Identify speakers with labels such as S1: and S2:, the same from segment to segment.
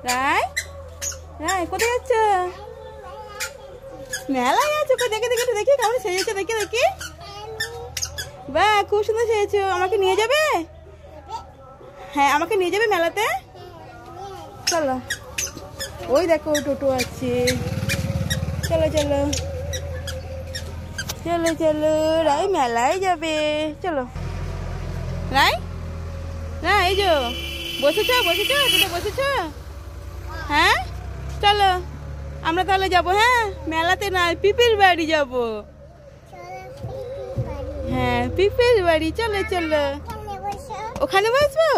S1: রাই রাই কোথায় যাচ্ছ? মেলায় আছো? দেখে দেখে দেখি কেমন সেজেছো, দেখি দেখি। বাহ, খুব সুন্দর সেজেছো। আমাকে নিয়ে যাবে? হ্যাঁ, আমাকে নিয়ে যাবে মেলাতে? চলো। ওই দেখো টোটো আছে। চলো চলো চলো চলো, রাই মেলায় যাবে। চলো রাই, রাই এই যো বসেছ বসেছ, টোটো বসেছ? হ্যাঁ চলো আমরা তাহলে যাবো। হ্যাঁ, মেলাতে না, পিপির বাড়ি যাবো। হ্যাঁ, পিপির বাড়ি। চলো চলো, ওখানে বসবো?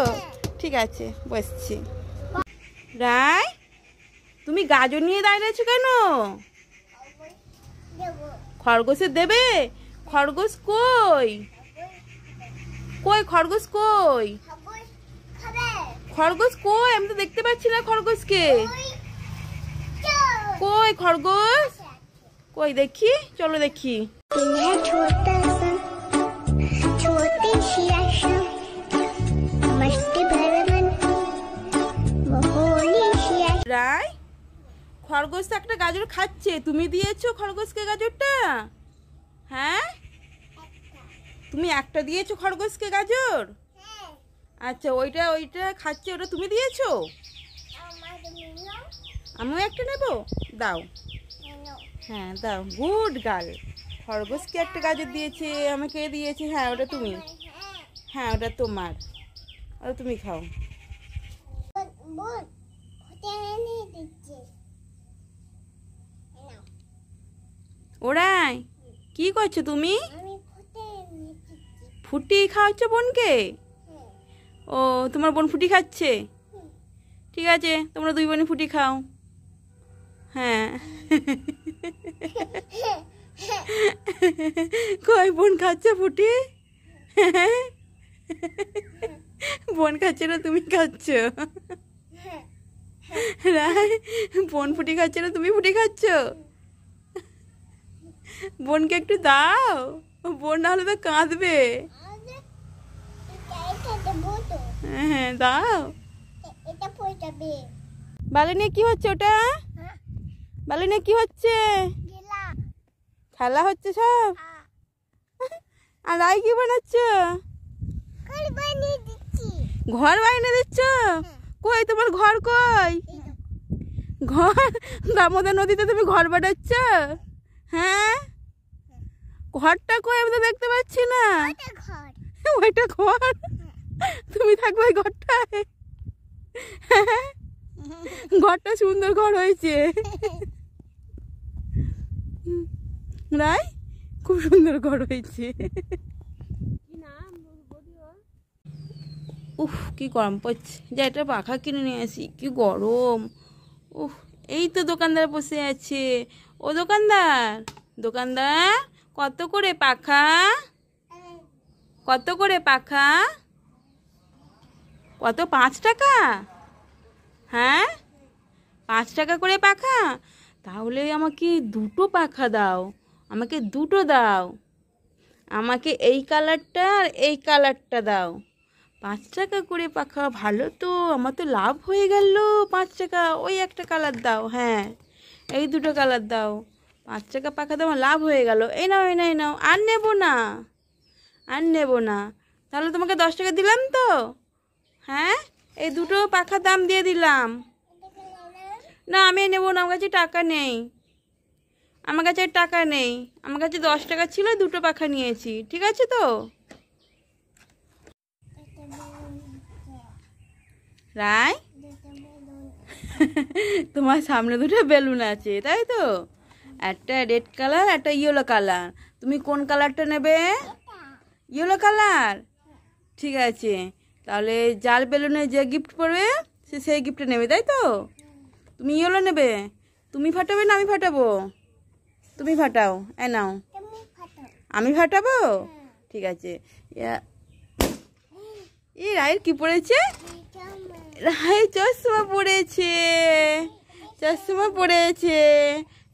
S1: ঠিক আছে, বসছি। রাই, তুমি গাজর নিয়ে দাঁড়িয়ে আছো কেন? খরগোশের দেবে? খরগোশ কই? কই খরগোশ কই? খরগোশ কই? আমি তো দেখতে পাচ্ছি না খরগোশকে। কই খরগোশ? কই দেখি, চলো দেখি। রাই, খরগোশ তো একটা গাজর খাচ্ছে, তুমি দিয়েছো খরগোশকে গাজরটা? হ্যাঁ, তুমি একটা দিয়েছো খরগোশকে গাজর? আচ্ছা, ওইটা ওইটা খাচ্ছে, ওটা তুমি দিয়েছো? আমিও একটা নেব? দাও। হ্যাঁ দাও, গুড গার্ল। খরগোশকে একটা গাজর দিয়েছে, আমাকে দিয়েছে। হ্যাঁ, ওটা তুমি। হ্যাঁ, ওটা তোমার, ওটা তুমি খাও। ওরাই, কি করছো তুমি? ফুটি খাওয়াচ্ছ বোনকে? ও, তোমার বোন ফুটি খাচ্ছে? ঠিক আছে, তোমরা দুই বোনই ফুটি খাও। হ্যাঁ। কই বোন খাচ্ছে ফুটি? বোন খাচ্ছে না, তুমি খাচ্ছ? রাই, বোন ফুটি খাচ্ছে না, তুমি ফুটি খাচ্ছ? বোনকে একটু দাও, বোন না হলে তো কাঁদবে। হ্যাঁ দাও। বালি নিয়ে কি হচ্ছে ওটা? বালি নিয়ে কি হচ্ছে? খেলা হচ্ছে সব। আর রাই কি বানাচ্ছ? ঘর বানিয়ে দিচ্ছ? কই তোমার ঘর কই? ঘর দামোদর নদীতে তুমি ঘর বানাচ্ছ? হ্যাঁ, ঘরটা কই? আমি তো দেখতে পাচ্ছি না। ওইটা ঘর? তুমি থাকবে ওই ঘরটায়? ঘরটা সুন্দর ঘর হয়েছে। রাই, খুব সুন্দর ঘর হয়েছে। উফ, কি গরম পড়ছে। যা একটা পাখা কিনে নিয়ে আসি, কি গরম। উফ, এই তো দোকানদার বসে আছে। ও দোকানদার, দোকানদার কত করে পাখা? কত করে পাখা? কত? 5 টাকা? হ্যাঁ, 5 টাকা করে পাখা? তাহলে আমাকে 2টো পাখা দাও, আমাকে 2টো দাও। আমাকে এই কালারটা আর এই কালারটা দাও। 5 টাকা করে পাখা, ভালো তো, আমার তো লাভ হয়ে গেল। 5 টাকা, ওই একটা কালার দাও। হ্যাঁ, এই 2টো কালার দাও। 5 টাকা পাখা দাও, আমার লাভ হয়ে গেল। এই নাও, এই নাও, এই নাও। আর নেবো না, আর নেবো না। তাহলে তোমাকে 10 টাকা দিলাম তো? হ্যাঁ, এই 2টো পাখার দাম দিয়ে দিলাম। না, আমি নেবো না, আমার কাছে টাকা নেই। আমার কাছে টাকা নেই, আমার কাছে 10 টাকা ছিল, 2টো পাখা নিয়েছি। ঠিক আছে তো? রাই, তোমার সামনে 2টো বেলুন আছে, তাই তো? একটা রেড কালার, একটা ইয়েলো কালার। তুমি কোন কালারটা নেবে? Yellow colour? ঠিক আছে, তাহলে যার বেলুনে যে গিফট পড়বে সে সেই গিফটটা নেবে, তাই তো? তুমি ইয়েলো নেবে? তুমি ফাটাবে না আমি ফাটাবো? তুমি ফাটাও। এ নাও। আমি ফাটাবো? ঠিক আছে। এই রায়ের কি পড়েছে? রায় চশমা পড়েছে, চশমা পড়েছে।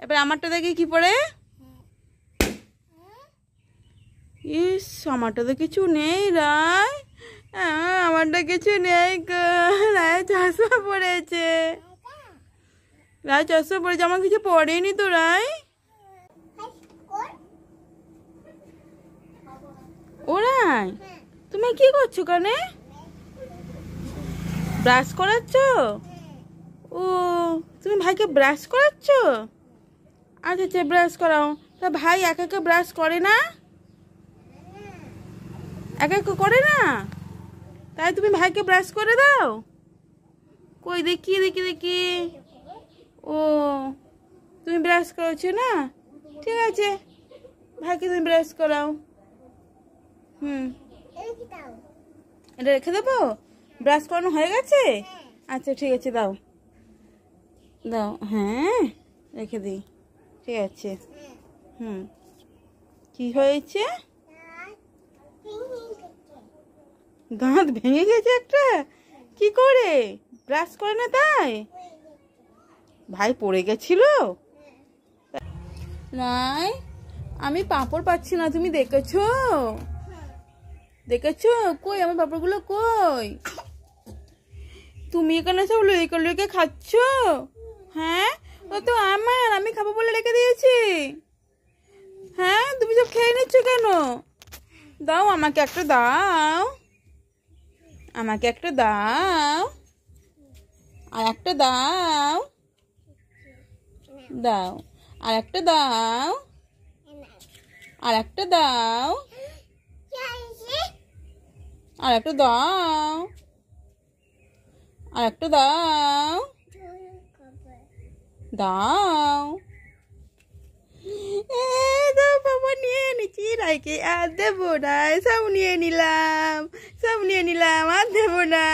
S1: এবার আমারটা দেখি কি পড়ে। ইস, আমারটা তো কিছু নেই রায়। আমারটা কিছু নেই গো। রায় চশমা পড়েছে। রায় চশমা পরে জামা কিছু পরেনি তো রায়। ও রায়, তুমি কি করছো কানে? ব্রাশ করাচ্ছ? ও, তুমি ভাইকে ব্রাশ করাচ্ছ? আচ্ছা আচ্ছা, ব্রাশ করাও। তা ভাই একা একা ব্রাশ করে না? একা একা করে না? তাই তুমি ভাইকে ব্রাশ করে দাও। কই দেখি দেখি দেখি। ও, তুমি ব্রাশ করেছো না? ঠিক আছে, ভাইকে তুমি ব্রাশ করাও। এটা রেখে দেবো? ব্রাশ করানো হয়ে গেছে? আচ্ছা ঠিক আছে, দাও দাও। হ্যাঁ, রেখে দিই। ঠিক আছে। কি হয়েছে? দাঁত ভেঙে গেছে একটা? কি করে? ব্রাশ করে না তাই? ভাই পড়ে গেছিল? নাই, আমি পাঁপড় পাচ্ছি না, তুমি দেখেছো? দেখেছো? কই আমার পাঁপড়গুলো কই? তুমি এখানে সব লুইকে লুইকে খাচ্ছ? হ্যাঁ, ও তো আমার, আমি খাবো বলে রেখে দিয়েছি। হ্যাঁ, তুমি সব খেয়ে নিচ্ছ কেন? দাও, আমাকে একটা দাও, আমাকে একটা দাও, আর একটা দাও, দাও, আর একটা দাও, আর একটা দাও, আর একটা দাও, আর একটা দাও, দাও। দাও বাবা, নিয়ে নিচ্ছি। রাইকে আর দেবো না, সব নিয়ে নিলাম, সব নিয়ে নিলাম, আর দেবো না।